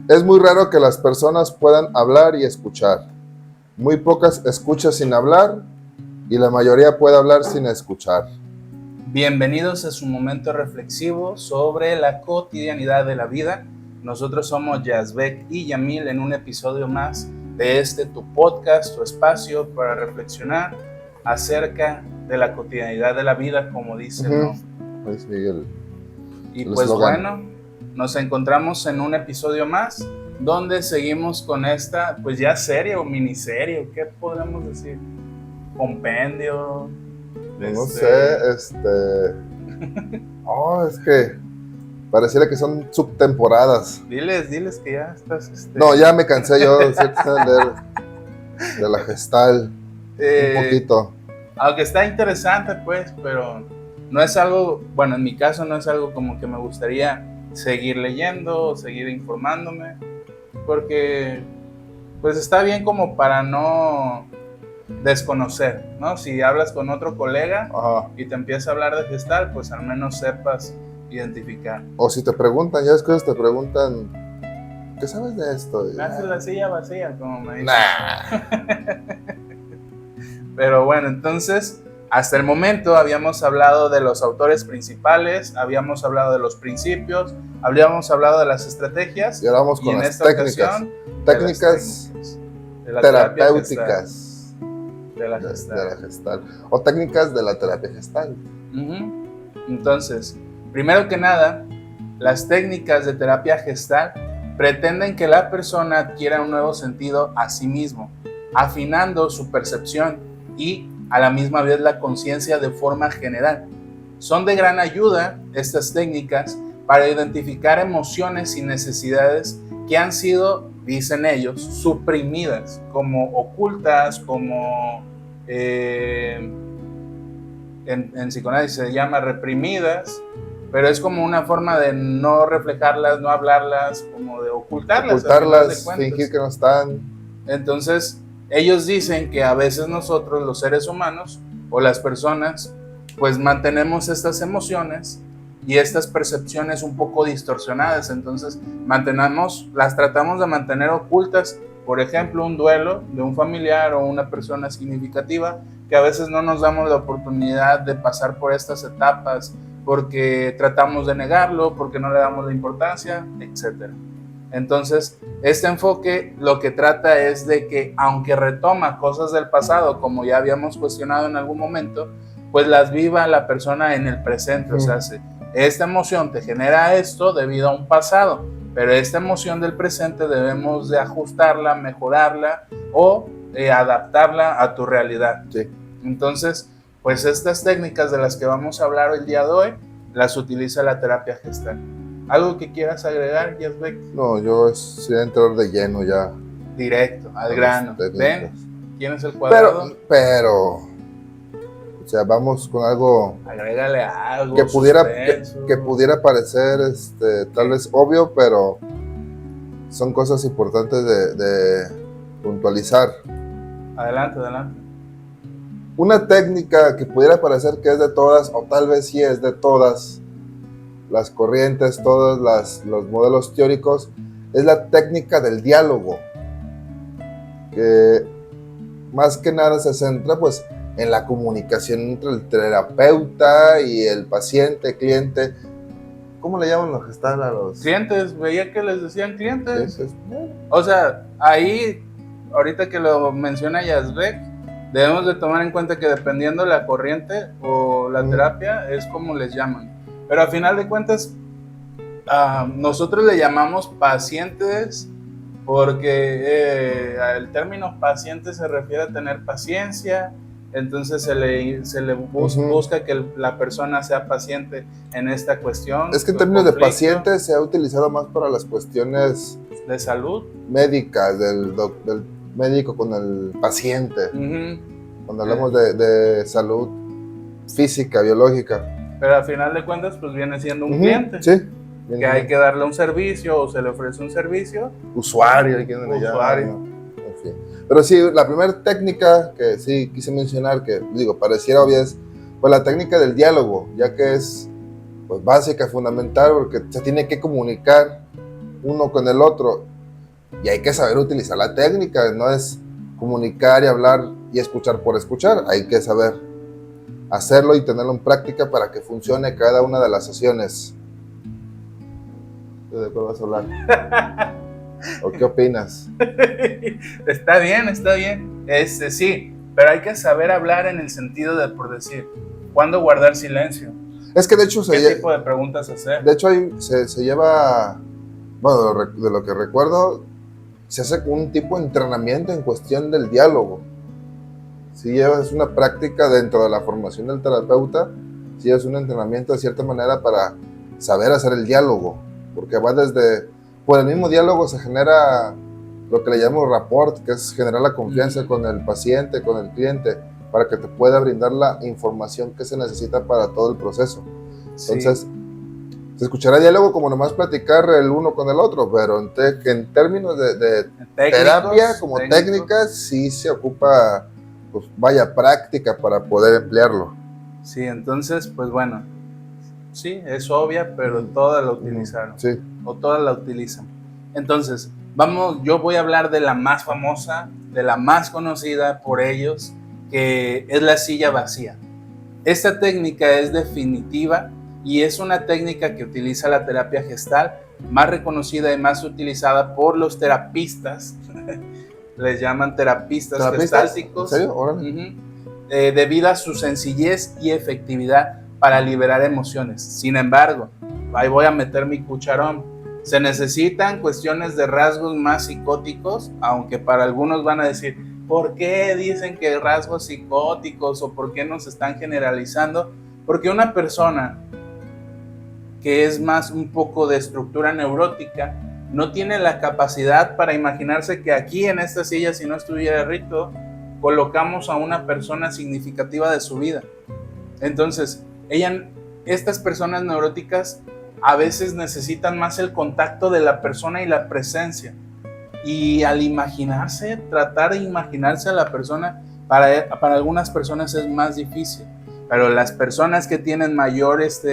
Es muy raro que las personas puedan hablar y escuchar. Muy pocas escuchan sin hablar y la mayoría puede hablar sin escuchar. Bienvenidos a su momento reflexivo sobre la cotidianidad de la vida. Nosotros somos Yazbek y Yamil en un episodio más de tu podcast, tu espacio para reflexionar acerca de la cotidianidad de la vida, como dice el nombre. Sí, y pues slogan. Bueno, nos encontramos en un episodio más donde seguimos con esta, pues ya serie o miniserie, ¿qué podemos decir? Compendio. No sé, es que pareciera que son subtemporadas. Diles que ya estás... No, ya me cansé yo de leer de la Gestal un poquito. Aunque está interesante, pues, pero no es algo, bueno, en mi caso no es algo como que me gustaría seguir leyendo o seguir informándome, porque pues está bien como para no desconocer, ¿no? Si hablas con otro colega y te empieza a hablar de Gestal, pues al menos sepas identificar. O si te preguntan, ya es que te preguntan, ¿qué sabes de esto? Me haces la silla vacía, como me dicen. Nah. Pero bueno, entonces, hasta el momento habíamos hablado de los autores principales, habíamos hablado de los principios, habíamos hablado de las estrategias. Y ahora vamos con las técnicas. Técnicas terapéuticas de la Gestal. O técnicas de la terapia Gestal. Entonces, primero que nada, las técnicas de terapia Gestal pretenden que la persona adquiera un nuevo sentido a sí mismo, afinando su percepción y a la misma vez la conciencia de forma general. Son de gran ayuda estas técnicas para identificar emociones y necesidades que han sido, dicen ellos, suprimidas, como ocultas, como en psicoanálisis se llama reprimidas, pero es como una forma de no reflejarlas, no hablarlas, como de ocultarlas, fingir que no están. Entonces, ellos dicen que a veces nosotros, los seres humanos o las personas, pues mantenemos estas emociones y estas percepciones un poco distorsionadas, entonces las tratamos de mantener ocultas. Por ejemplo, un duelo de un familiar o una persona significativa, que a veces no nos damos la oportunidad de pasar por estas etapas porque tratamos de negarlo, porque no le damos la importancia, etc. Entonces, este enfoque lo que trata es de que, aunque retoma cosas del pasado, como ya habíamos cuestionado en algún momento, pues las viva la persona en el presente. O sea, esta emoción te genera esto debido a un pasado, pero esta emoción del presente debemos de ajustarla, mejorarla o adaptarla a tu realidad. Sí. Entonces, pues estas técnicas de las que vamos a hablar el día de hoy, las utiliza la terapia Gestal. ¿Algo que quieras agregar, Yazbek? No, yo sería entrar de lleno ya. Directo, al grano. ¿Ven? ¿Quién es el cuadrado? Pero, o sea, vamos con algo. Agrégale algo. Que pudiera parecer tal vez obvio, pero son cosas importantes de puntualizar. Adelante. Una técnica que pudiera parecer que es de todas, o tal vez sí es de todas las corrientes, todos los modelos teóricos, es la técnica del diálogo, que más que nada se centra pues en la comunicación entre el terapeuta y el paciente, cliente. ¿Cómo le llaman los Gestal a los clientes? Veía que les decían clientes. O sea, ahí, ahorita que lo menciona Yazbek, debemos de tomar en cuenta que dependiendo de la corriente o la terapia, es como les llaman. Pero a final de cuentas, nosotros le llamamos pacientes porque el término paciente se refiere a tener paciencia, entonces se le busca que la persona sea paciente en esta cuestión. Es que en términos de paciente se ha utilizado más para las cuestiones de salud médicas, del médico con el paciente, cuando hablamos de salud física, biológica. Pero al final de cuentas, pues viene siendo un cliente. Sí. Que hay que darle un servicio o se le ofrece un servicio. Usuario. En fin. Pero sí, la primera técnica que sí quise mencionar, que pareciera obvia, es pues la técnica del diálogo, ya que es pues básica, fundamental, porque se tiene que comunicar uno con el otro. Y hay que saber utilizar la técnica, no es comunicar y hablar y escuchar por escuchar, hay que saber hacerlo y tenerlo en práctica para que funcione cada una de las sesiones. ¿De cuál vas a hablar? ¿O qué opinas? Está bien, está bien. Sí, pero hay que saber hablar en el sentido de, por decir, ¿cuándo guardar silencio? Es que de hecho ¿Qué tipo de preguntas hacer? De hecho se lleva, bueno, de lo que recuerdo, se hace un tipo de entrenamiento en cuestión del diálogo. Si llevas una práctica dentro de la formación del terapeuta, si llevas un entrenamiento de cierta manera para saber hacer el diálogo, porque va desde, por el mismo diálogo se genera lo que le llamamos rapport, que es generar la confianza con el paciente, con el cliente, para que te pueda brindar la información que se necesita para todo el proceso. Entonces, sí, se escuchará diálogo como nomás platicar el uno con el otro, pero en términos de terapia, como técnicas, sí se ocupa, pues vaya, práctica para poder emplearlo. Sí, entonces, pues bueno, sí, es obvia, pero todas la utilizaron. Sí. O todas la utilizan. Entonces, yo voy a hablar de la más famosa, de la más conocida por ellos, que es la silla vacía. Esta técnica es definitiva y es una técnica que utiliza la terapia gestal, más reconocida y más utilizada por los terapistas. Les llaman terapistas gestálticos. ¿En serio? Órale. Debido a su sencillez y efectividad para liberar emociones. Sin embargo, ahí voy a meter mi cucharón. Se necesitan cuestiones de rasgos más psicóticos, aunque para algunos van a decir, ¿por qué dicen que rasgos psicóticos o por qué nos están generalizando? Porque una persona que es más un poco de estructura neurótica no tiene la capacidad para imaginarse que aquí en esta silla, si no estuviera Rito, colocamos a una persona significativa de su vida. Entonces, estas personas neuróticas a veces necesitan más el contacto de la persona y la presencia. Y al imaginarse, tratar de imaginarse a la persona, para algunas personas es más difícil. Pero las personas que tienen mayores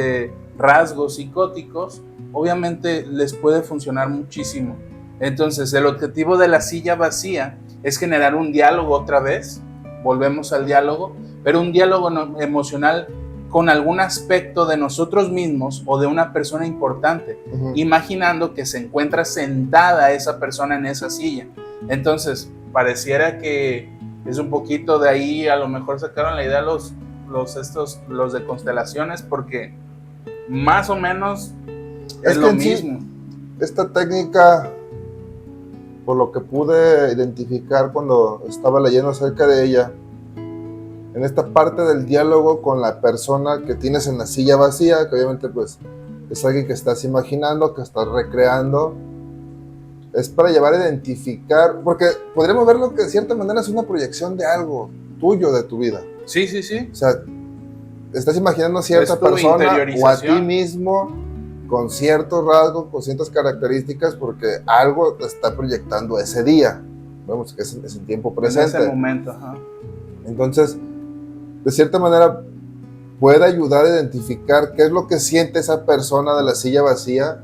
rasgos psicóticos, obviamente les puede funcionar muchísimo. Entonces, el objetivo de la silla vacía es generar un diálogo otra vez, volvemos al diálogo, pero un diálogo emocional con algún aspecto de nosotros mismos o de una persona importante, imaginando que se encuentra sentada esa persona en esa silla. Entonces, pareciera que es un poquito de ahí, a lo mejor sacaron la idea los de constelaciones, porque más o menos es lo mismo. Sí, esta técnica, por lo que pude identificar cuando estaba leyendo acerca de ella, en esta parte del diálogo con la persona que tienes en la silla vacía, que obviamente pues es alguien que estás imaginando, que estás recreando, es para llevar a identificar, porque podríamos verlo que de cierta manera es una proyección de algo tuyo, de tu vida. Sí, sí, sí. O sea, estás imaginando a cierta persona o a ti mismo con ciertos rasgos, con ciertas características, porque algo te está proyectando ese día. Vemos que es el tiempo presente. En ese momento, ajá. Entonces, de cierta manera, puede ayudar a identificar qué es lo que siente esa persona de la silla vacía,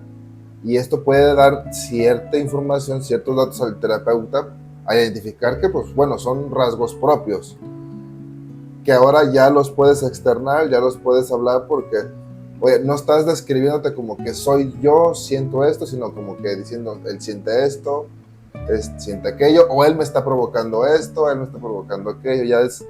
y esto puede dar cierta información, ciertos datos al terapeuta a identificar que, pues bueno, son rasgos propios, que ahora ya los puedes externar, ya los puedes hablar, porque oye, no estás describiéndote como que soy yo, siento esto, sino como que diciendo, él siente esto, siente aquello, o él me está provocando esto, él me está provocando aquello. Ya es,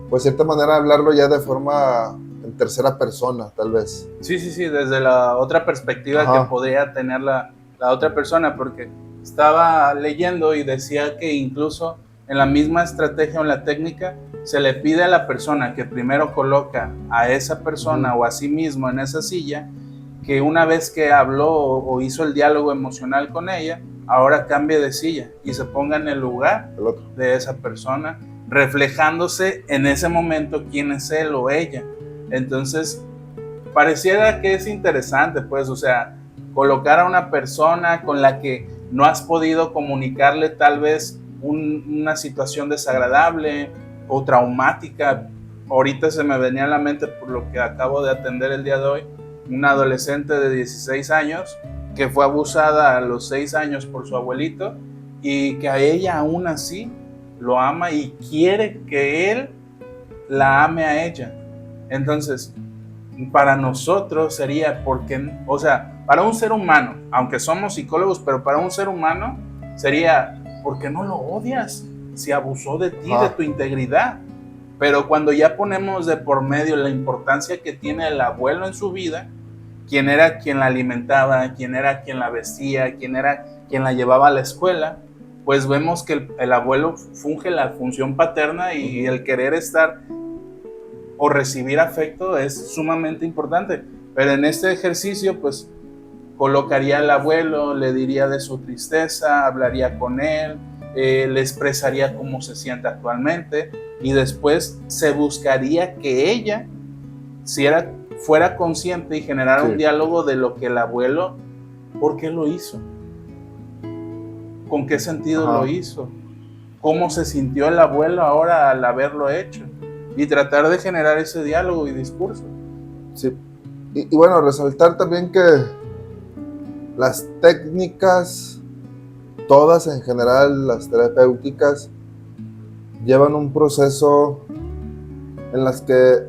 pues de cierta manera, hablarlo ya de forma en tercera persona, tal vez. Sí, sí, sí, desde la otra perspectiva. Ajá. Que podría tener la otra persona, porque estaba leyendo y decía que incluso en la misma estrategia o en la técnica se le pide a la persona que primero coloca a esa persona o a sí mismo en esa silla, que una vez que habló o hizo el diálogo emocional con ella, ahora cambie de silla y se ponga en el lugar de esa persona, reflejándose en ese momento quién es él o ella. Entonces, pareciera que es interesante, pues, o sea, colocar a una persona con la que no has podido comunicarle tal vez una situación desagradable o traumática. Ahorita se me venía a la mente, por lo que acabo de atender el día de hoy, una adolescente de 16 años que fue abusada a los 6 años por su abuelito y que a ella aún así lo ama y quiere que él la ame a ella. Entonces, para nosotros sería porque, o sea, para un ser humano, aunque somos psicólogos, pero para un ser humano sería, ¿por qué no lo odias? Si abusó de ti, de tu integridad. Pero cuando ya ponemos de por medio la importancia que tiene el abuelo en su vida, quién era quien la alimentaba, quién era quien la vestía, quién era quien la llevaba a la escuela, pues vemos que el abuelo funge la función paterna y el querer estar o recibir afecto es sumamente importante. Pero en este ejercicio, pues, colocaría al abuelo, le diría de su tristeza, hablaría con él, le expresaría cómo se siente actualmente y después se buscaría que ella fuera consciente y generara un diálogo de lo que el abuelo, ¿por qué lo hizo? ¿Con qué sentido lo hizo? ¿Cómo se sintió el abuelo ahora al haberlo hecho? Y tratar de generar ese diálogo y discurso. Sí. Y bueno, resaltar también que las técnicas, todas en general, las terapéuticas, llevan un proceso en las que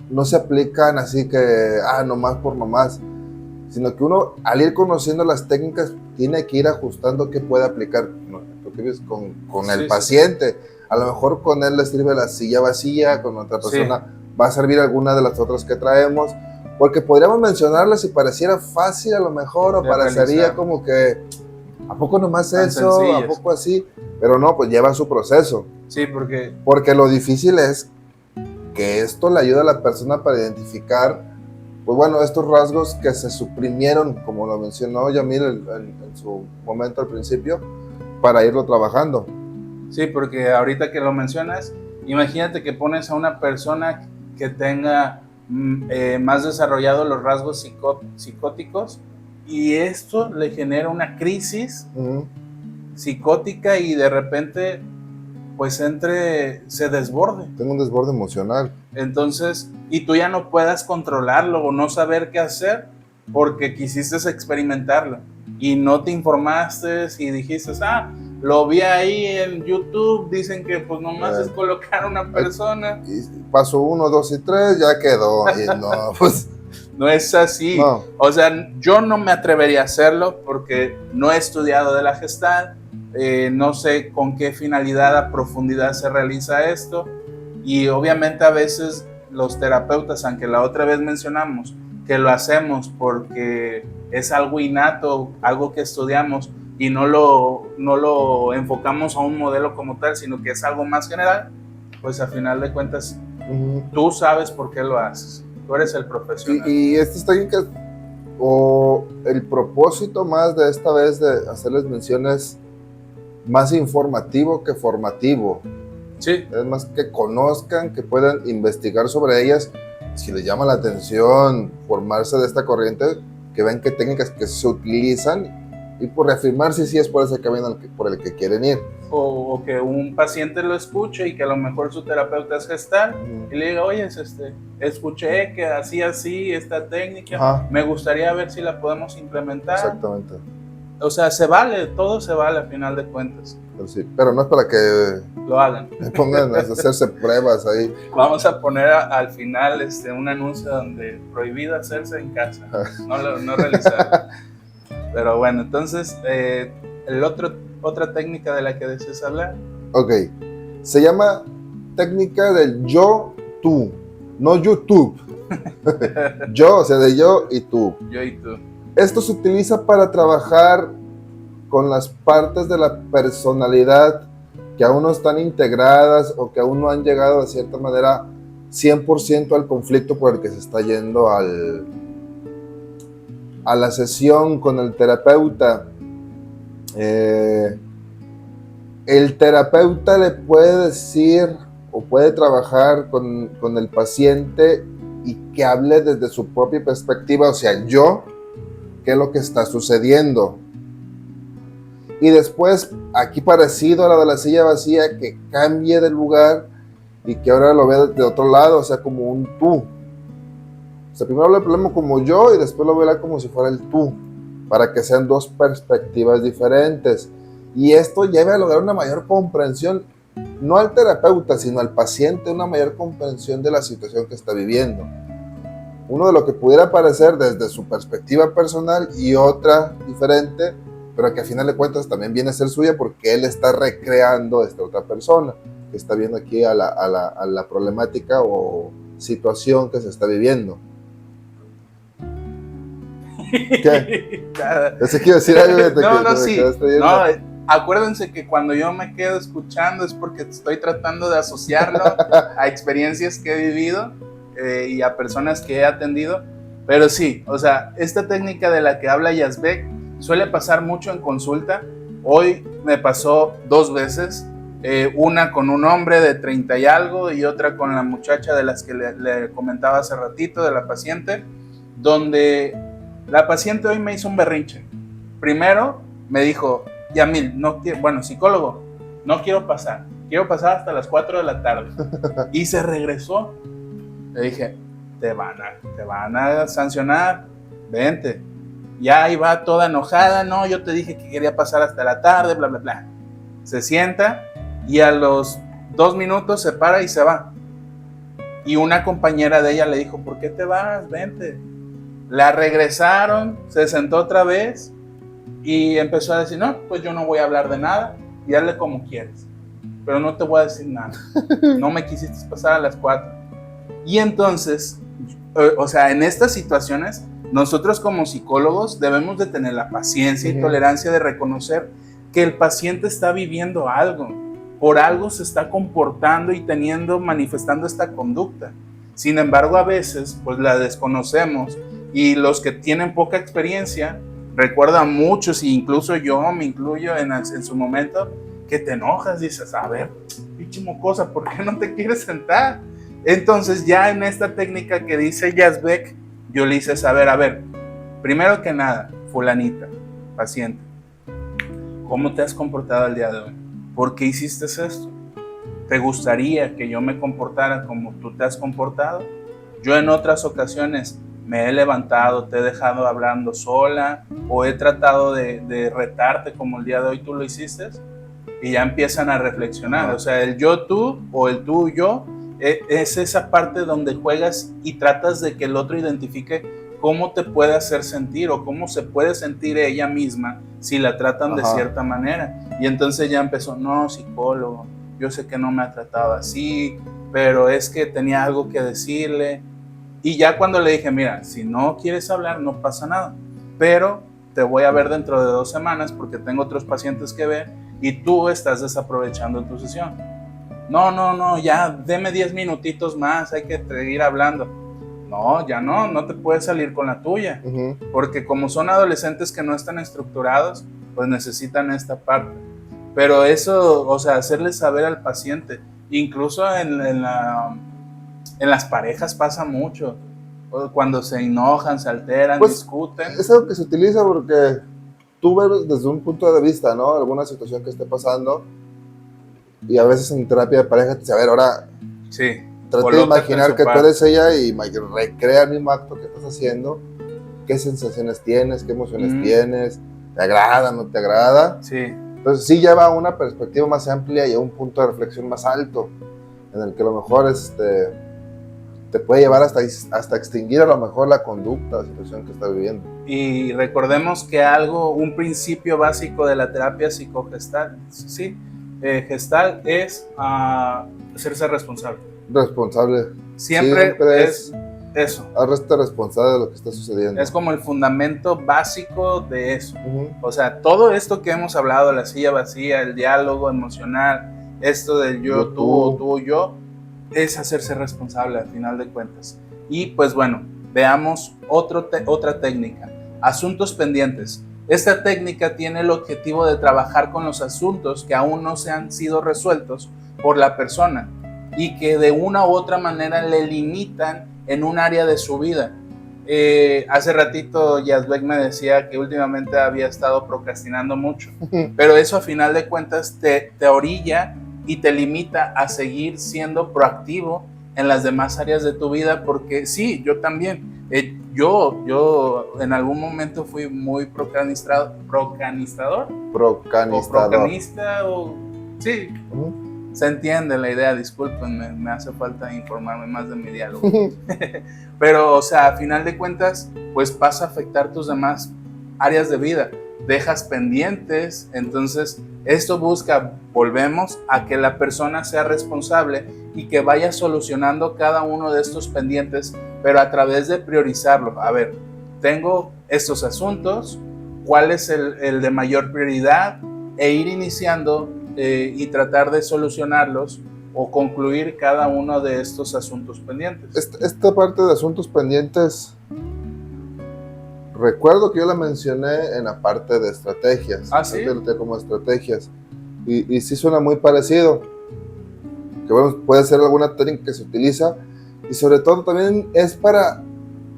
no se aplican así que, nomás por nomás, sino que uno, al ir conociendo las técnicas, tiene que ir ajustando qué puede aplicar, ¿no? Lo que ves con el paciente. A lo mejor con él le sirve la silla vacía, con otra persona va a servir alguna de las otras que traemos, porque podríamos mencionarlas y pareciera fácil a lo mejor, o parecería como que, ¿a poco nomás tan eso? Sencillas. ¿A poco así? Pero no, pues lleva su proceso. Sí, porque lo difícil es que esto le ayuda a la persona para identificar, pues bueno, estos rasgos que se suprimieron, como lo mencionó Yamil en su momento al principio, para irlo trabajando. Sí, porque ahorita que lo mencionas, imagínate que pones a una persona que tenga más desarrollados los rasgos psicóticos y esto le genera una crisis psicótica y de repente pues se desborde. Tengo un desborde emocional. Entonces, y tú ya no puedas controlarlo o no saber qué hacer porque quisiste experimentarlo y no te informaste y dijiste, lo vi ahí en YouTube, dicen que pues nomás es colocar a una persona. Y paso 1, 2 y 3, ya quedó. Y no, pues... No es así. No. O sea, yo no me atrevería a hacerlo porque no he estudiado de la Gestalt, no sé con qué finalidad a profundidad se realiza esto y obviamente a veces los terapeutas, aunque la otra vez mencionamos que lo hacemos porque es algo innato, algo que estudiamos y no lo enfocamos a un modelo como tal, sino que es algo más general, pues a final de cuentas tú sabes por qué lo haces, tú eres el profesional. Y estas técnicas, o el propósito más de esta vez de hacerles menciones más informativo que formativo. Sí. Es más que conozcan, que puedan investigar sobre ellas, si les llama la atención formarse de esta corriente, que vean qué técnicas que se utilizan y por reafirmar si sí es por ese camino por el que quieren ir. O que un paciente lo escuche y que a lo mejor su terapeuta es gestal y le diga, oye, escuché que así esta técnica, me gustaría ver si la podemos implementar. Exactamente. O sea, se vale, todo se vale a final de cuentas. Pero no es para que lo hagan. Pongan a hacerse pruebas ahí. Vamos a poner al final un anuncio donde prohibido hacerse en casa, no realizar. Pero bueno, entonces, otra técnica de la que deseas hablar. Ok, se llama técnica del yo-tú, no YouTube. Yo, o sea, de yo y tú. Yo y tú. Esto se utiliza para trabajar con las partes de la personalidad que aún no están integradas o que aún no han llegado de cierta manera 100% al conflicto por el que se está yendo a la sesión con el terapeuta. El terapeuta le puede decir o puede trabajar con el paciente y que hable desde su propia perspectiva, o sea, yo, qué es lo que está sucediendo. Y después, aquí parecido a la de la silla vacía, que cambie de lugar y que ahora lo vea de otro lado, o sea, como un tú. O sea, primero lo problema como yo y después lo verá como si fuera el tú. para que sean dos perspectivas diferentes. Y esto lleva a lograr una mayor comprensión, no al terapeuta, sino al paciente, una mayor comprensión de la situación que está viviendo. Uno de lo que pudiera parecer desde su perspectiva personal y otra diferente, pero que a final de cuentas también viene a ser suya porque él está recreando a esta otra persona que está viendo aquí a la problemática o situación que se está viviendo. ¿Qué? ¿Eso quiero decir algo? No, sí. No, acuérdense que cuando yo me quedo escuchando es porque estoy tratando de asociarlo a experiencias que he vivido y a personas que he atendido. Pero sí, o sea, esta técnica de la que habla Yazbek suele pasar mucho en consulta. Hoy me pasó 2 veces. Una con un hombre de 30 y algo y otra con la muchacha de las que le comentaba hace ratito, de la paciente, donde la paciente hoy me hizo un berrinche. Primero me dijo, Yamil, psicólogo, no quiero pasar hasta las 4 de la tarde. Y se regresó. Le dije, te van a sancionar, vente. Ya iba toda enojada, no, yo te dije que quería pasar hasta la tarde, bla, bla, bla. Se sienta y a los 2 minutos se para y se va. Y una compañera de ella le dijo, ¿por qué te vas? Vente. La regresaron, se sentó otra vez y empezó a decir, no, pues yo no voy a hablar de nada y hazle como quieres, pero no te voy a decir nada. No me quisiste pasar a las 4. Y entonces, o sea, en estas situaciones, nosotros como psicólogos debemos de tener la paciencia y tolerancia de reconocer que el paciente está viviendo algo, por algo se está comportando y manifestando esta conducta. Sin embargo, a veces, pues la desconocemos y los que tienen poca experiencia, recuerdo a muchos, e incluso yo me incluyo en su momento, que te enojas, dices, a ver, pinche mocosa, ¿por qué no te quieres sentar? Entonces ya en esta técnica que dice Yazbek, yo le hice saber, a ver, primero que nada, fulanita, paciente, ¿cómo te has comportado el día de hoy? ¿Por qué hiciste esto? ¿Te gustaría que yo me comportara como tú te has comportado? Yo en otras ocasiones me he levantado, te he dejado hablando sola o he tratado de retarte como el día de hoy tú lo hiciste, y ya empiezan a reflexionar. O sea, el yo-tú o el tú-yo es esa parte donde juegas y tratas de que el otro identifique cómo te puede hacer sentir o cómo se puede sentir ella misma si la tratan de cierta manera. Y entonces ya empezó, no, psicólogo, yo sé que no me ha tratado así, pero es que tenía algo que decirle. Y ya cuando le dije, mira, si no quieres hablar, no pasa nada, pero te voy a ver dentro de 2 semanas porque tengo otros pacientes que ver y tú estás desaprovechando tu sesión. No, ya deme 10 minutitos más, hay que seguir hablando. No, ya no te puedes salir con la tuya, porque como son adolescentes que no están estructurados, pues necesitan esta parte. Pero eso, o sea, hacerle saber al paciente, incluso en las parejas pasa mucho, cuando se enojan, se alteran, pues, discuten. Es algo que se utiliza porque tú ves desde un punto de vista, ¿no? Alguna situación que esté pasando, y a veces en terapia de pareja te dice, a ver, ahora trata de imaginar que tú eres ella y recrea el mismo acto que estás haciendo. ¿Qué sensaciones tienes? ¿Qué emociones tienes? ¿Te agrada? ¿No te agrada? Sí. Entonces sí lleva a una perspectiva más amplia y a un punto de reflexión más alto, en el que a lo mejor te puede llevar hasta extinguir a lo mejor la conducta, la situación que está viviendo. Y recordemos que un principio básico de la terapia psicogestal, gestal es hacerse responsable. Responsable. Siempre es eso. Hazte responsable de lo que está sucediendo. Es como el fundamento básico de eso. O sea, todo esto que hemos hablado, la silla vacía, el diálogo emocional, esto del yo, tú, yo, es hacerse responsable al final de cuentas. Y pues bueno, veamos otra técnica. Asuntos pendientes. Esta técnica tiene el objetivo de trabajar con los asuntos que aún no se han sido resueltos por la persona y que de una u otra manera le limitan en un área de su vida. Hace ratito Yazbek me decía que últimamente había estado procrastinando mucho, pero eso a final de cuentas te orilla y te limita a seguir siendo proactivo en las demás áreas de tu vida, porque sí, yo también Yo en algún momento fui muy procanistador. Procanista, sí. Se entiende la idea, discúlpenme, me hace falta informarme más de mi diálogo. Pero, o sea, a final de cuentas, pues pasa a afectar tus demás áreas de vida. Dejas pendientes, entonces esto busca, volvemos a que la persona sea responsable y que vaya solucionando cada uno de estos pendientes, pero a través de priorizarlo. A ver, tengo estos asuntos, ¿cuál es el de mayor prioridad? E ir iniciando y tratar de solucionarlos o concluir cada uno de estos asuntos pendientes. Esta parte de asuntos pendientes, recuerdo que yo la mencioné en la parte de estrategias. ¿Sí? Como estrategias. Y sí suena muy parecido. Que bueno, puede ser alguna técnica que se utiliza. Y sobre todo también es para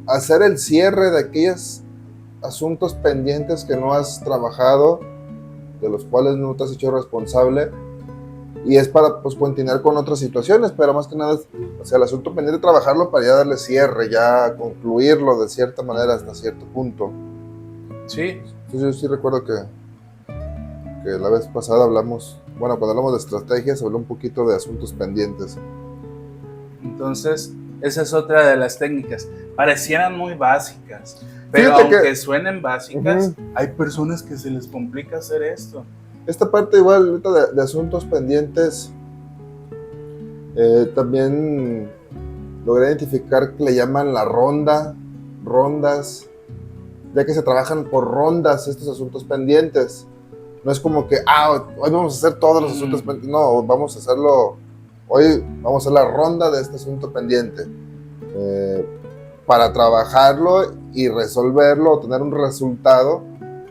hacer el cierre de aquellos asuntos pendientes que no has trabajado, de los cuales no te has hecho responsable, y es para pues continuar con otras situaciones, pero más que nada, o sea, el asunto pendiente, trabajarlo para ya darle cierre, ya concluirlo de cierta manera hasta cierto punto. Sí. Entonces yo sí recuerdo que la vez pasada hablamos, bueno, cuando hablamos de estrategias, habló un poquito de asuntos pendientes. Entonces, esa es otra de las técnicas. Parecieran muy básicas, pero fíjate aunque suenen básicas, hay personas que se les complica hacer esto. Esta parte igual ahorita de asuntos pendientes, también logré identificar que le llaman la rondas, ya que se trabajan por rondas estos asuntos pendientes. No es como que, hoy vamos a hacer todos los asuntos pendientes, no, vamos a hacerlo, hoy vamos a hacer la ronda de este asunto pendiente. Para trabajarlo y resolverlo, tener un resultado,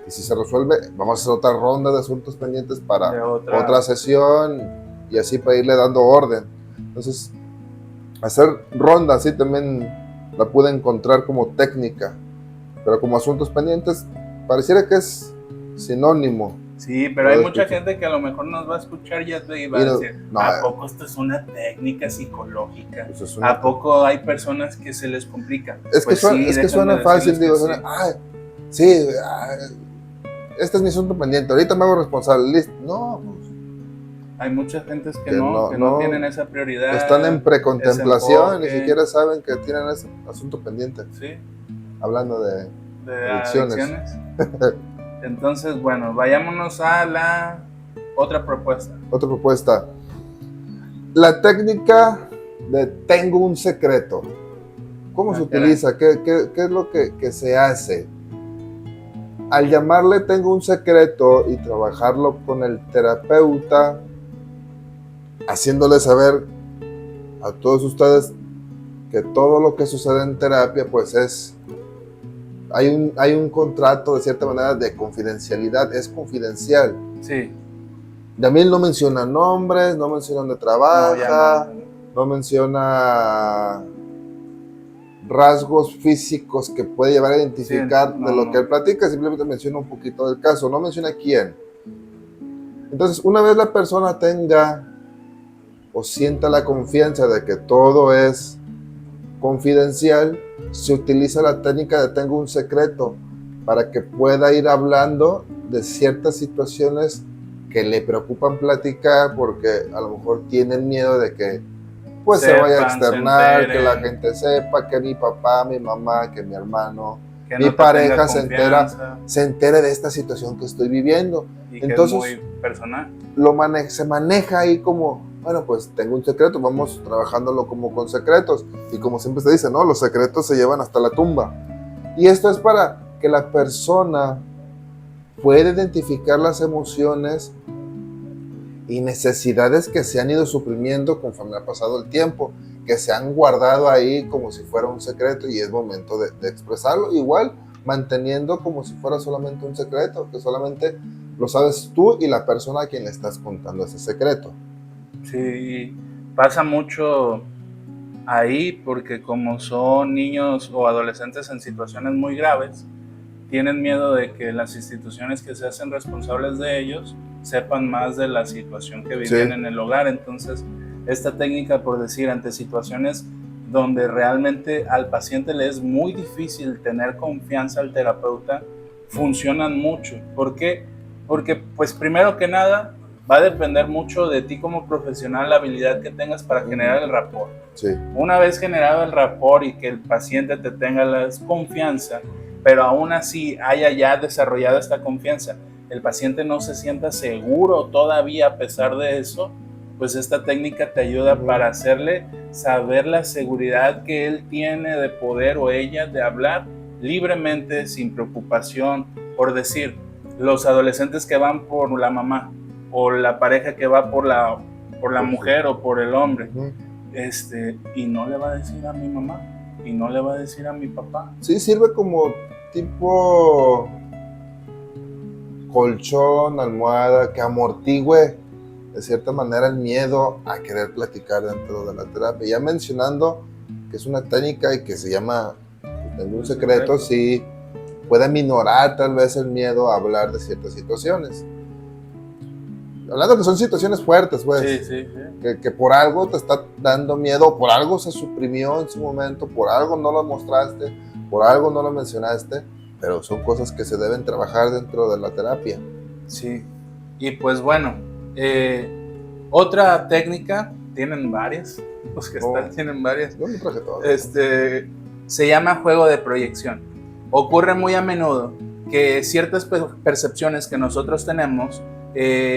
y si se resuelve, vamos a hacer otra ronda de asuntos pendientes para otra sesión, y así para irle dando orden. Entonces, hacer rondas, sí, también la pude encontrar como técnica, pero como asuntos pendientes, pareciera que es sinónimo. Sí, pero hay mucha gente que a lo mejor nos va a escuchar y va a decir, ¿a poco esto es una técnica psicológica? Pues ¿A poco hay personas que se les complica? Es que, pues que suena fácil, digo, suena, este es mi asunto pendiente, ahorita me hago responsable, listo. No, pues, hay muchas gentes que no tienen esa prioridad. Están en precontemplación, ni siquiera saben que tienen ese asunto pendiente. Sí. Hablando de adicciones. Entonces, bueno, vayámonos a la otra propuesta. Otra propuesta. La técnica de tengo un secreto. ¿Cómo se utiliza? ¿Qué es lo que se hace? Al llamarle tengo un secreto y trabajarlo con el terapeuta, haciéndole saber a todos ustedes que todo lo que sucede en terapia, pues hay un contrato de cierta manera de confidencialidad, es confidencial. Sí. También no menciona nombres, no menciona dónde trabaja, no menciona rasgos físicos que puede llevar a identificar de lo que él platica, simplemente menciona un poquito del caso, no menciona quién. Entonces, una vez la persona tenga o sienta la confianza de que todo es confidencial, se utiliza la técnica de tengo un secreto para que pueda ir hablando de ciertas situaciones que le preocupan platicar, porque a lo mejor tienen miedo de que pues se vaya a externar, que la gente sepa, que mi papá, mi mamá, que mi hermano, que mi pareja se entere de esta situación que estoy viviendo. Y entonces, que es muy personal. Se maneja ahí como, bueno, pues tengo un secreto, vamos trabajándolo como con secretos. Y como siempre se dice, ¿no? Los secretos se llevan hasta la tumba. Y esto es para que la persona pueda identificar las emociones y necesidades que se han ido suprimiendo conforme ha pasado el tiempo, que se han guardado ahí como si fuera un secreto, y es momento de expresarlo, igual manteniendo como si fuera solamente un secreto, que solamente lo sabes tú y la persona a quien le estás contando ese secreto. Sí, pasa mucho ahí porque como son niños o adolescentes en situaciones muy graves, tienen miedo de que las instituciones que se hacen responsables de ellos sepan más de la situación que viven en el hogar. Entonces, esta técnica, por decir, ante situaciones donde realmente al paciente le es muy difícil tener confianza al terapeuta, funcionan mucho. ¿Por qué? Porque, pues, primero que nada, va a depender mucho de ti como profesional la habilidad que tengas para generar el rapport. Sí. Una vez generado el rapport y que el paciente te tenga la confianza, pero aún así haya ya desarrollado esta confianza, el paciente no se sienta seguro todavía a pesar de eso, pues esta técnica te ayuda para hacerle saber la seguridad que él tiene de poder o ella de hablar libremente, sin preocupación. Por decir, los adolescentes que van por la mamá o la pareja que va por la mujer o por el hombre, y no le va a decir a mi mamá y no le va a decir a mi papá. Sí, sirve como tipo colchón, almohada, que amortigüe de cierta manera el miedo a querer platicar dentro de la terapia. Ya mencionando que es una técnica y que se llama, tengo un secreto, sí, puede minorar tal vez el miedo a hablar de ciertas situaciones. Hablando que son situaciones fuertes, pues, sí. Que por algo te está dando miedo, por algo se suprimió en su momento, por algo no lo mostraste, por algo no lo mencionaste, pero son cosas que se deben trabajar dentro de la terapia. Sí, y pues bueno, otra técnica, tienen varias, los que están tienen varias. Yo me traje todas. Se llama juego de proyección. Ocurre muy a menudo que ciertas percepciones que nosotros tenemos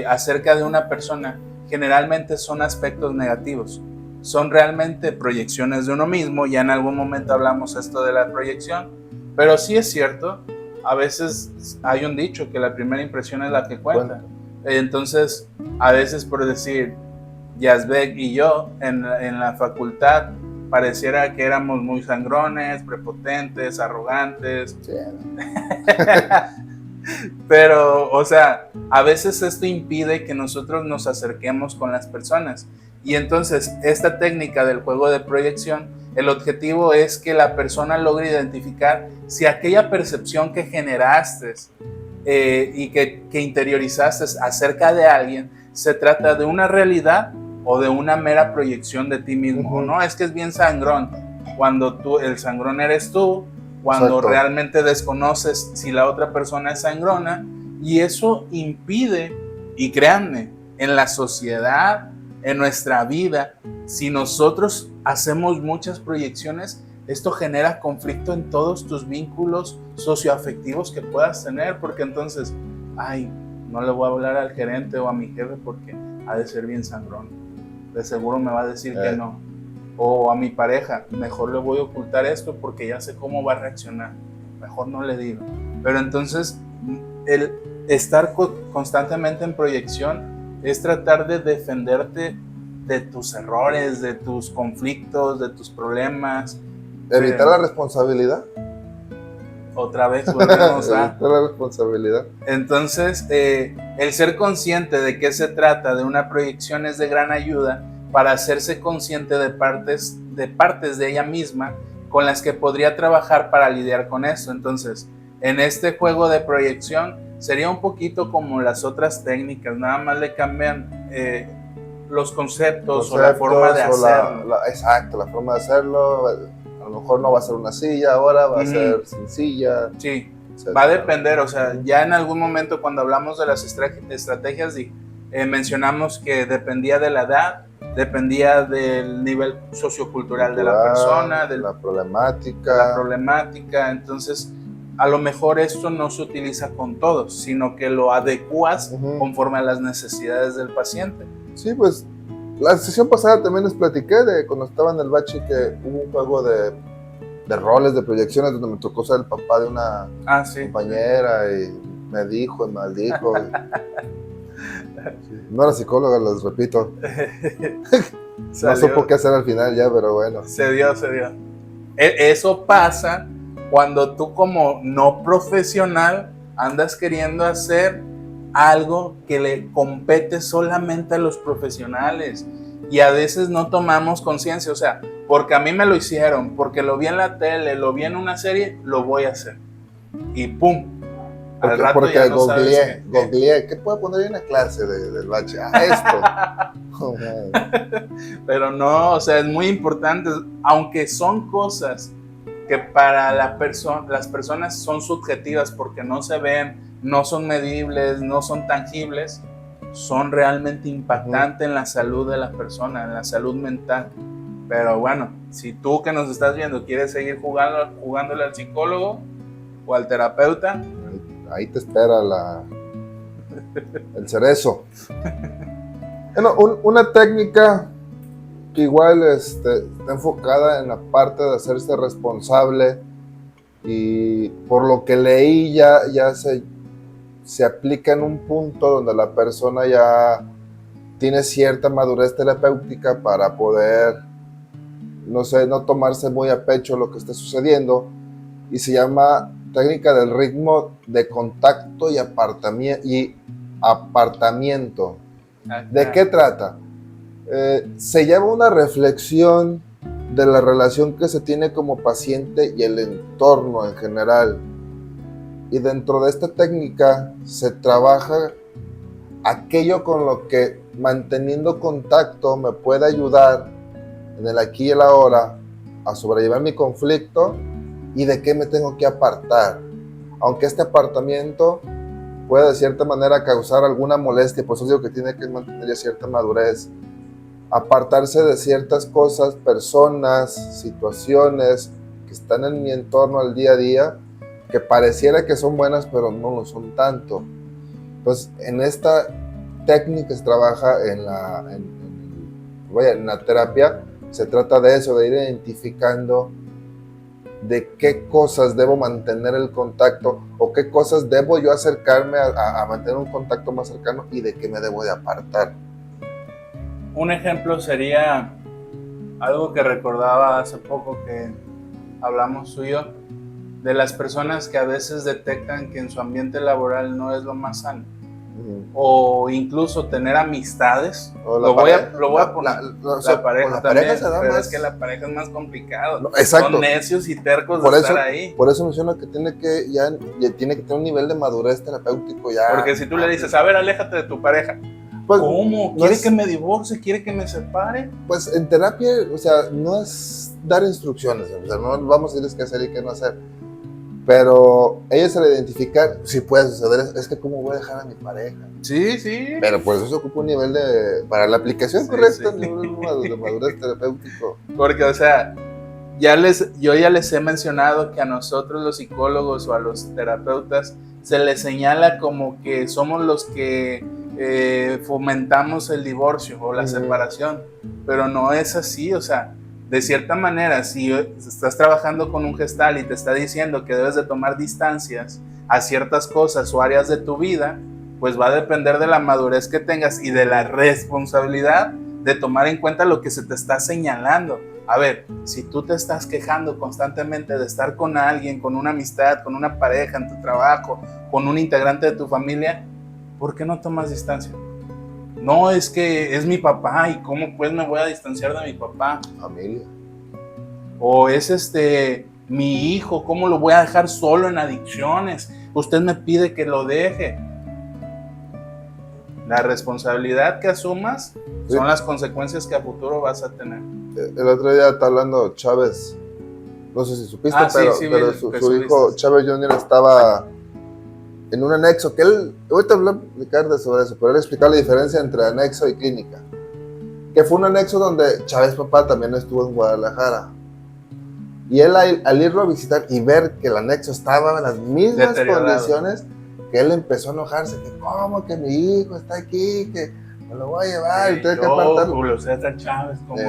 acerca de una persona generalmente son aspectos negativos, son realmente proyecciones de uno mismo. Ya en algún momento hablamos esto de la proyección, pero sí es cierto, a veces hay un dicho que la primera impresión es la que cuenta. Entonces, a veces, por decir, Yazbek y yo en la facultad pareciera que éramos muy sangrones, prepotentes, arrogantes. Sí. Pero, o sea, a veces esto impide que nosotros nos acerquemos con las personas. Y entonces, esta técnica del juego de proyección, el objetivo es que la persona logre identificar si aquella percepción que generaste y que interiorizaste acerca de alguien se trata de una realidad o de una mera proyección de ti mismo. No, es que es bien sangrón, cuando el sangrón eres tú, cuando Exacto. realmente desconoces si la otra persona es sangrona, y eso impide, y créanme, en la sociedad, en nuestra vida, si nosotros hacemos muchas proyecciones, esto genera conflicto en todos tus vínculos socioafectivos que puedas tener, porque entonces, no le voy a hablar al gerente o a mi jefe porque ha de ser bien sangrón, de seguro me va a decir que no. O a mi pareja, mejor le voy a ocultar esto porque ya sé cómo va a reaccionar, mejor no le digo. Pero entonces, el estar constantemente en proyección es tratar de defenderte de tus errores, de tus conflictos, de tus problemas. Evitar la responsabilidad. Otra vez volvemos a... Evitar la responsabilidad. Entonces, el ser consciente de qué se trata de una proyección es de gran ayuda para hacerse consciente de partes de ella misma con las que podría trabajar para lidiar con esto. Entonces, en este juego de proyección sería un poquito como las otras técnicas, nada más le cambian los conceptos o la forma de hacerlo. Exacto, la forma de hacerlo. A lo mejor no va a ser una silla ahora, va a ser sencilla. Sí, va a depender, o sea, ya en algún momento cuando hablamos de las estrategias mencionamos que dependía de la edad, dependía del nivel sociocultural de la persona, de la problemática. Entonces a lo mejor esto no se utiliza con todos, sino que lo adecuas conforme a las necesidades del paciente. Sí, pues la sesión pasada también les platiqué de cuando estaba en el bachi que hubo un juego de roles, de proyecciones, donde me tocó ser el papá de una compañera y me dijo y maldijo. No era psicóloga, les repito. No supo qué hacer al final ya, pero bueno. Se dio. Eso pasa cuando tú como no profesional andas queriendo hacer algo que le compete solamente a los profesionales y a veces no tomamos conciencia, o sea, porque a mí me lo hicieron, porque lo vi en la tele, lo vi en una serie, lo voy a hacer y ¡pum! Al rato Porque ya no sabes googleé, ¿qué puedo poner en la clase del bache? Esto. Oh, pero no, o sea, es muy importante, aunque son cosas que para las personas son subjetivas porque no se ven, no son medibles, no son tangibles, son realmente impactantes en la salud de la persona, en la salud mental. Pero bueno, si tú que nos estás viendo quieres seguir jugándole al psicólogo o al terapeuta, ahí te espera el cerezo. Bueno, una técnica que igual está enfocada en la parte de hacerse responsable, y por lo que leí ya se aplica en un punto donde la persona ya tiene cierta madurez terapéutica para poder, no sé, no tomarse muy a pecho lo que está sucediendo, y se llama técnica del ritmo de contacto y apartamiento. ¿De qué trata? Se lleva una reflexión de la relación que se tiene como paciente y el entorno en general. Y dentro de esta técnica se trabaja aquello con lo que, manteniendo contacto, me puede ayudar en el aquí y el ahora a sobrellevar mi conflicto, y de qué me tengo que apartar. Aunque este apartamiento puede de cierta manera causar alguna molestia, por eso digo que tiene que mantener cierta madurez. Apartarse de ciertas cosas, personas, situaciones que están en mi entorno al día a día, que pareciera que son buenas, pero no lo son tanto. Entonces, en esta técnica se trabaja en la terapia, se trata de eso, de ir identificando de qué cosas debo mantener el contacto, o qué cosas debo yo acercarme a mantener un contacto más cercano, y de qué me debo de apartar. Un ejemplo sería algo que recordaba hace poco que hablamos tú y yo, de las personas que a veces detectan que en su ambiente laboral no es lo más sano. O incluso tener amistades. Lo voy a poner. La pareja también, pero es que la pareja es más complicado. No, exacto. Son necios y tercos de estar ahí. Por eso menciono que tiene que tener un nivel de madurez terapéutico ya. Porque si tú le dices, a ver, aléjate de tu pareja. Pues, ¿cómo? ¿Quiere que me divorcie? ¿Quiere que me separe? Pues en terapia, o sea, no es dar instrucciones, o sea, no vamos a decirles qué hacer y qué no hacer. Pero ellos, al identificar, si puede suceder, es que ¿cómo voy a dejar a mi pareja? Sí, sí. Pero pues eso ocupa un nivel para la aplicación correcta, un nivel de madurez terapéutico. Porque, o sea, yo ya les he mencionado que a nosotros los psicólogos o a los terapeutas se les señala como que somos los que fomentamos el divorcio o la separación, pero no es así. O sea, de cierta manera, si estás trabajando con un gestal y te está diciendo que debes de tomar distancias a ciertas cosas o áreas de tu vida, pues va a depender de la madurez que tengas y de la responsabilidad de tomar en cuenta lo que se te está señalando. A ver, si tú te estás quejando constantemente de estar con alguien, con una amistad, con una pareja, en tu trabajo, con un integrante de tu familia, ¿por qué no tomas distancia? No, es que es mi papá, y ¿cómo pues me voy a distanciar de mi papá? Familia. O es mi hijo, ¿cómo lo voy a dejar solo en adicciones? Usted me pide que lo deje. La responsabilidad que asumas son las consecuencias que a futuro vas a tener. El otro día está hablando Chávez, no sé si supiste, pero su hijo Chávez Jr. estaba en un anexo, que él, ahorita voy a explicar sobre eso, pero él explicó la diferencia entre anexo y clínica, que fue un anexo donde Chávez papá también estuvo en Guadalajara, y él al irlo a visitar y ver que el anexo estaba en las mismas condiciones, que él empezó a enojarse, que cómo que mi hijo está aquí, que me lo voy a llevar, y tengo que apartarlo. Julio César Chávez, como...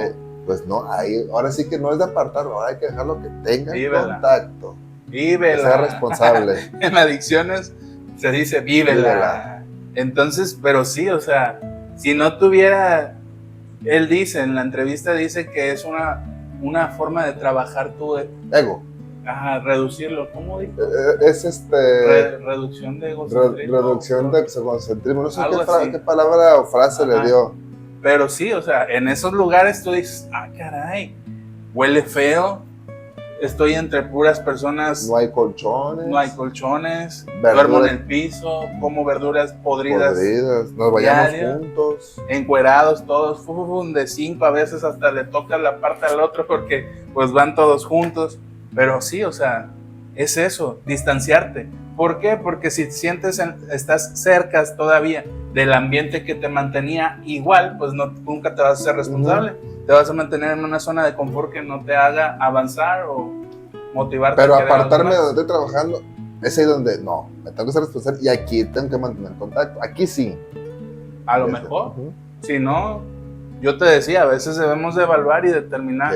pues no, ahora sí que no es de apartarlo, ahora hay que dejarlo que tenga contacto. Vívela. Que sea responsable. En adicciones se dice vívela. Entonces, pero sí, o sea, si no tuviera, él dice, en la entrevista dice que es una forma de trabajar tu ego. Ajá, reducirlo, ¿cómo dijo? Es reducción de egocentrismo. Reducción de egocentrismo, no sé qué palabra o frase le dio. Pero sí, o sea, en esos lugares tú dices, caray, huele feo, estoy entre puras personas. No hay colchones. No hay colchones. Verduras. Duermo en el piso, como verduras podridas. Nos vayamos diario, juntos. encuerados todos, de 5 a veces hasta le toca la parte al otro porque pues van todos juntos. Pero sí, o sea, es eso, distanciarte. ¿Por qué? Porque si estás cerca todavía del ambiente que te mantenía igual, pues nunca te vas a ser responsable. Te vas a mantener en una zona de confort que no te haga avanzar o motivarte. Pero apartarme de donde estoy trabajando, es ahí donde no, me tengo que ser responsable y aquí tengo que mantener contacto. Aquí sí. A lo mejor. Si no, yo te decía, a veces debemos de evaluar y determinar,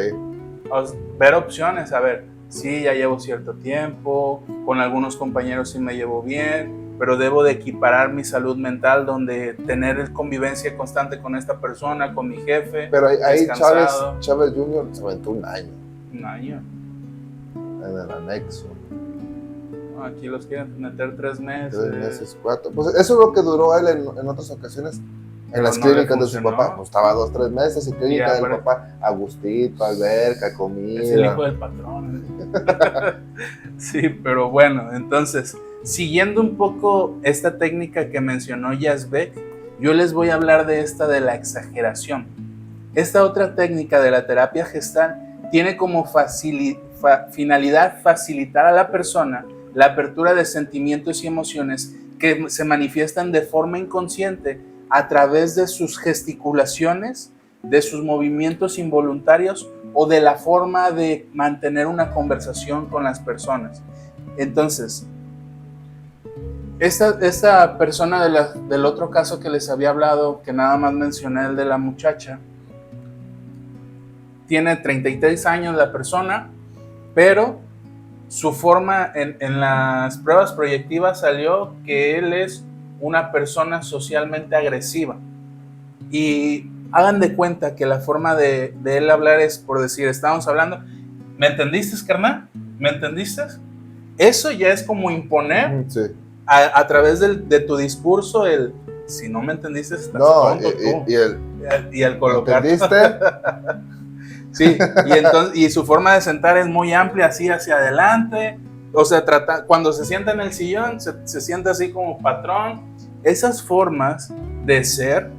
ver opciones. A ver, sí, ya llevo cierto tiempo, con algunos compañeros sí me llevo bien, pero debo de equiparar mi salud mental donde tener convivencia constante con esta persona, con mi jefe. Pero ahí Chávez Jr. se aventó un año. Un año. En el anexo. No, aquí los quieren meter 3 meses. 3 meses, 4. Pues eso es lo que duró él en otras ocasiones. En las clínicas de su papá, pues estaba 2, 3 meses en clínica del papá, a gustito, alberca, comida. Es el hijo del patrón. Sí, pero bueno, entonces, siguiendo un poco esta técnica que mencionó Yazbek, yo les voy a hablar de de la exageración. Esta otra técnica de la terapia gestal tiene como finalidad facilitar a la persona la apertura de sentimientos y emociones que se manifiestan de forma inconsciente a través de sus gesticulaciones, de sus movimientos involuntarios o de la forma de mantener una conversación con las personas. Entonces, esta persona del otro caso que les había hablado, que nada más mencioné, el de la muchacha, tiene 33 años la persona, pero su forma en las pruebas proyectivas salió que él es una persona socialmente agresiva. Y hagan de cuenta que la forma de él hablar es por decir, estábamos hablando, ¿me entendiste, carnal? ¿Me entendiste? Eso ya es como imponer a través de tu discurso si no me entendiste, estás tonto tú. Y el colocar. ¿Entendiste? Sí, y su forma de sentar es muy amplia, así hacia adelante. O sea, cuando se sienta en el sillón, se sienta así como patrón. Esas formas de ser,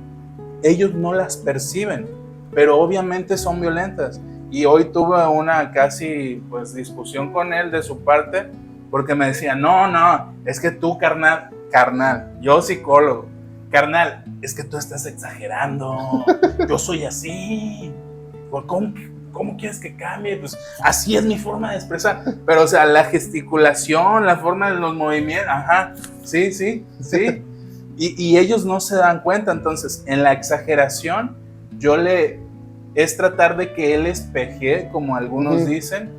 ellos no las perciben, pero obviamente son violentas. Y hoy tuve una casi discusión con él de su parte, porque me decía, no, es que tú, carnal, yo psicólogo, carnal, es que tú estás exagerando, yo soy así, ¿cómo quieres que cambie? Pues así es mi forma de expresar. Pero, o sea, la gesticulación, la forma de los movimientos, sí. Y ellos no se dan cuenta. Entonces, en la exageración, es tratar de que él espeje, como algunos dicen.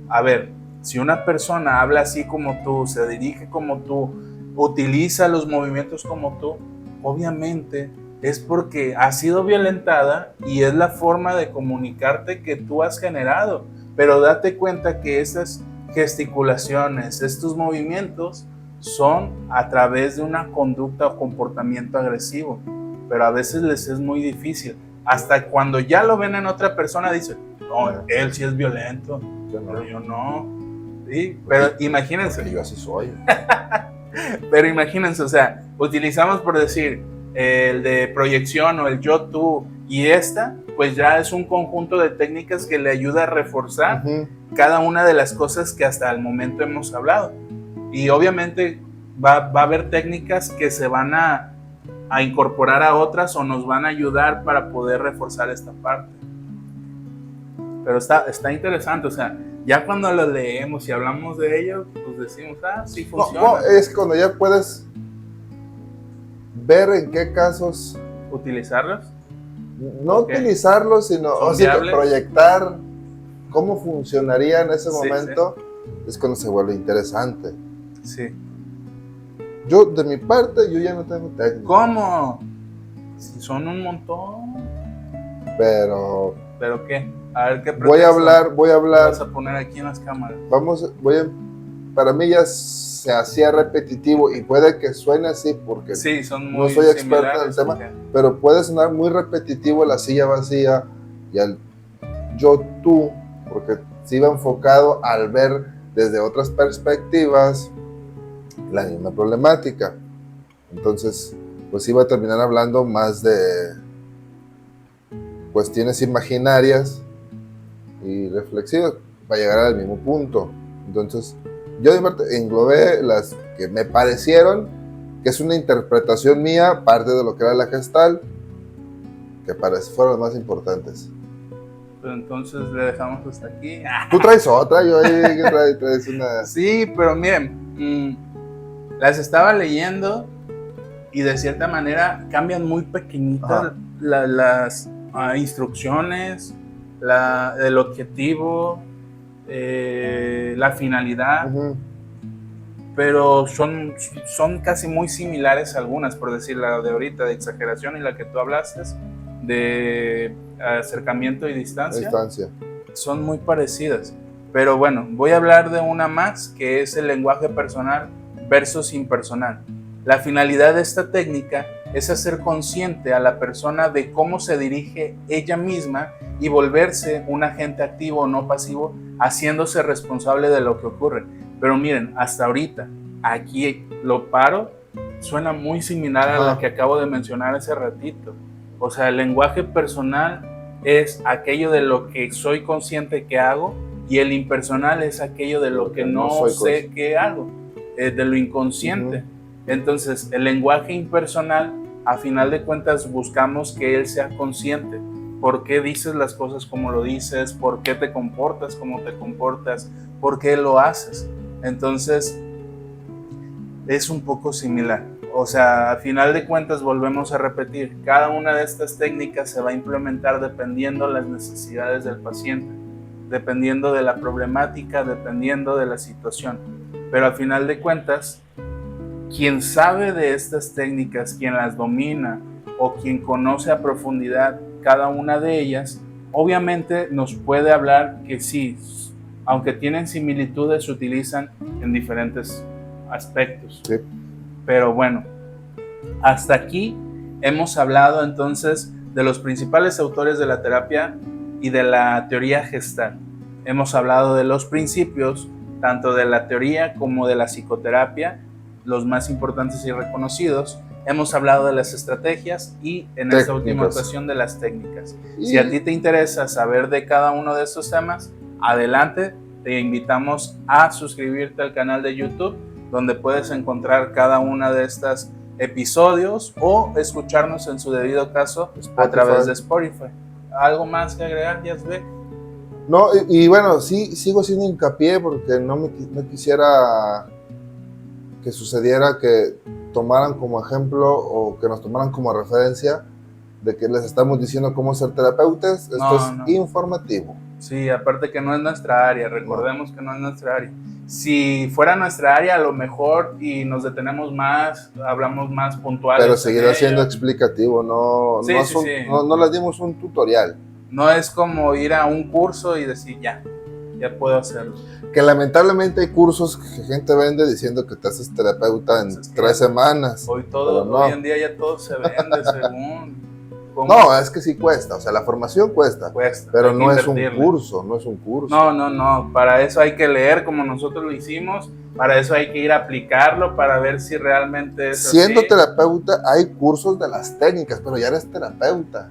A ver, si una persona habla así como tú, se dirige como tú, utiliza los movimientos como tú, obviamente es porque ha sido violentada y es la forma de comunicarte que tú has generado. Pero date cuenta que esas gesticulaciones, estos movimientos son a través de una conducta o comportamiento agresivo, pero a veces les es muy difícil. Hasta cuando ya lo ven en otra persona dicen, no, él sí es violento, pero yo no. Sí, pero imagínense. Porque yo así soy. Pero imagínense, o sea, utilizamos por decir el de proyección o el yo, tú y pues ya es un conjunto de técnicas que le ayuda a reforzar cada una de las cosas que hasta el momento hemos hablado. Y obviamente va a haber técnicas que se van a incorporar a otras o nos van a ayudar para poder reforzar esta parte. Pero está interesante, o sea, ya cuando lo leemos y hablamos de ello, pues decimos, sí funciona. No, es cuando ya puedes ver en qué casos utilizarlos. No utilizarlos, sino proyectar cómo funcionaría en ese momento. Es cuando se vuelve interesante. Sí. Yo, de mi parte, yo ya no tengo técnica. ¿Cómo? Si son un montón. ¿Pero qué? A ver qué voy a hablar. Vas a poner aquí en las cámaras. Para mí ya se hacía repetitivo y puede que suene así porque son muy no soy experto en el tema, pero puede sonar muy repetitivo la silla vacía y el yo, tú, porque se iba enfocado al ver desde otras perspectivas la misma problemática. Entonces, pues iba a terminar hablando más de cuestiones imaginarias y reflexivas para llegar al mismo punto. Entonces, yo de parte englobé las que me parecieron, que es una interpretación mía, parte de lo que era la Gestalt, que fueron las más importantes. Pero entonces le dejamos hasta aquí. Tú traes otra, yo ahí traes una... Sí, pero miren, las estaba leyendo y de cierta manera cambian muy pequeñitas las instrucciones, el objetivo, la finalidad, pero son casi muy similares algunas, por decir la de ahorita de exageración y la que tú hablaste de acercamiento y distancia, son muy parecidas. Pero bueno, voy a hablar de una más, que es el lenguaje personal versus impersonal. La finalidad de esta técnica es hacer consciente a la persona de cómo se dirige ella misma y volverse un agente activo o no pasivo, haciéndose responsable de lo que ocurre. Pero miren, hasta ahorita, aquí lo paro, suena muy similar a la que acabo de mencionar hace ratito. O sea, el lenguaje personal es aquello de lo que soy consciente que hago, y el impersonal es aquello de lo que no sé que hago, de lo inconsciente. Entonces, el lenguaje impersonal, a final de cuentas, buscamos que él sea consciente. ¿Por qué dices las cosas como lo dices? ¿Por qué te comportas como te comportas? ¿Por qué lo haces? Entonces, es un poco similar. O sea, a final de cuentas, volvemos a repetir, cada una de estas técnicas se va a implementar dependiendo de las necesidades del paciente, dependiendo de la problemática, dependiendo de la situación. Pero a final de cuentas, quien sabe de estas técnicas, quien las domina o quien conoce a profundidad cada una de ellas, obviamente nos puede hablar que sí, aunque tienen similitudes, se utilizan en diferentes aspectos. Sí. Pero bueno, hasta aquí hemos hablado entonces de los principales autores de la terapia y de la teoría Gestalt. Hemos hablado de los principios, tanto de la teoría como de la psicoterapia, los más importantes y reconocidos. Hemos hablado de las estrategias y en esta última ocasión de las técnicas. Si a ti te interesa saber de cada uno de estos temas, adelante, te invitamos a suscribirte al canal de YouTube, donde puedes encontrar cada una de estas episodios o escucharnos en su debido caso a través de Spotify. ¿Algo más que agregar, Yazbek? No, y bueno, sí, sigo haciendo hincapié porque no quisiera que sucediera que tomaran como ejemplo o que nos tomaran como referencia de que les estamos diciendo cómo ser terapeutas. Esto es informativo. Sí, aparte que no es nuestra área, recordemos que no es nuestra área. Si fuera nuestra área, a lo mejor y nos detenemos más, hablamos más puntuales. Pero seguirá siendo explicativo, no les dimos un tutorial. No es como ir a un curso y decir ya puedo hacerlo. Que lamentablemente hay cursos que gente vende diciendo que te haces terapeuta en 3 semanas. Hoy en día ya todo se vende según... No, es que sí cuesta, o sea, la formación cuesta pero no es un curso, No, para eso hay que leer como nosotros lo hicimos, para eso hay que ir a aplicarlo, para ver si realmente es Siendo así. Terapeuta, hay cursos de las técnicas, pero ya eres terapeuta.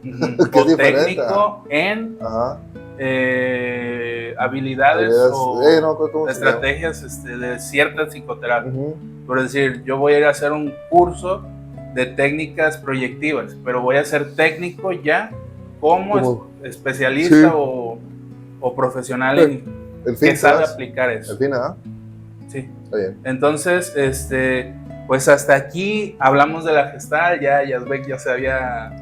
O técnico en habilidades o estrategias de cierta psicoterapia. Por decir, yo voy a ir a hacer un curso de técnicas proyectivas, pero voy a ser técnico ya como especialista o profesional que sabe aplicar eso. El fin, Sí. Está bien. Entonces, pues hasta aquí hablamos de la Gestalt, ya Yazbek ya se había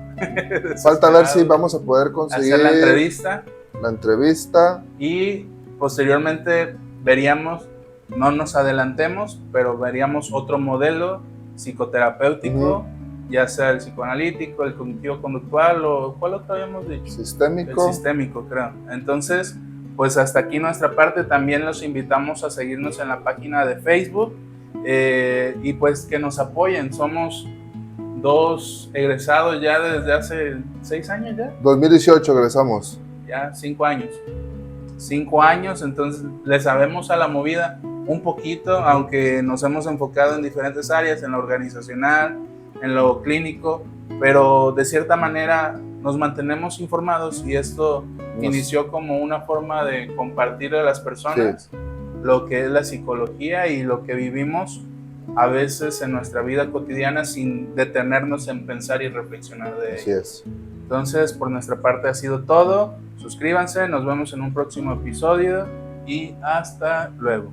falta ver si vamos a poder conseguir hacer la entrevista y posteriormente veríamos, no nos adelantemos, pero veríamos otro modelo psicoterapéutico, ya sea el psicoanalítico, el cognitivo-conductual o ¿cuál otro habíamos dicho? Sistémico. El sistémico, creo. Entonces, pues hasta aquí nuestra parte. También los invitamos a seguirnos en la página de Facebook y pues que nos apoyen. Somos 2 egresados ya desde hace 6 años ya. 2018 egresamos. Ya 5 años. 5 años, entonces le sabemos a la movida un poquito, aunque nos hemos enfocado en diferentes áreas, en lo organizacional, en lo clínico, pero de cierta manera nos mantenemos informados y esto inició como una forma de compartir a las personas lo que es la psicología y lo que vivimos a veces en nuestra vida cotidiana sin detenernos en pensar y reflexionar de ello. Así es. Entonces, por nuestra parte ha sido todo. Suscríbanse, nos vemos en un próximo episodio y hasta luego.